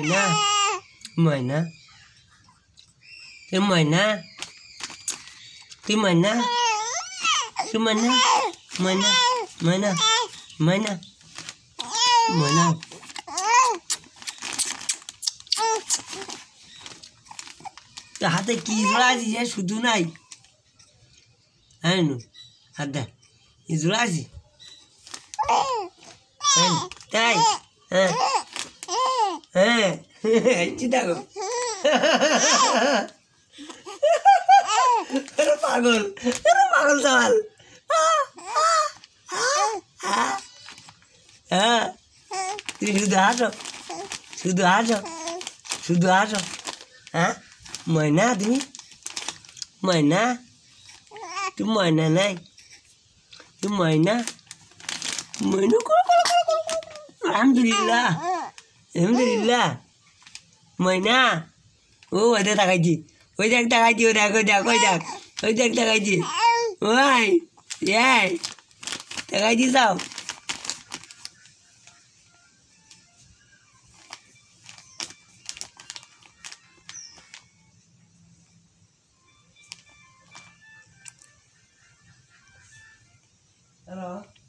ময়না ময়না তুই ময়না তুই ময়না তুই ময়না ময়না ময়না ময়না ময়না হাতে কি জোড়া আছি যে শুধু নাই হ্যাঁ নু হাত দে এই জোড়া আছি তাই হ্যাঁ হ্যাঁ চিন্তা গো পাগল পাগল সওয়াল হ্যাঁ তুই শুধু হাসো শুধু হাসো শুধু হাসো হ্যাঁ ময়না তুমি ময়না তুই ময়না নাই তুই ময়না ময়না আলহামদুলিল্লাহ আলহামদুলিল্লাহ ময়না ও ওই দেখ তাকাইছি ওই দেখ তাকাইছি ওই দেখ ওই দেখ ওই দেখ ওই দেখ তাকাইছি ওই এই তাকাইছি সব Hello.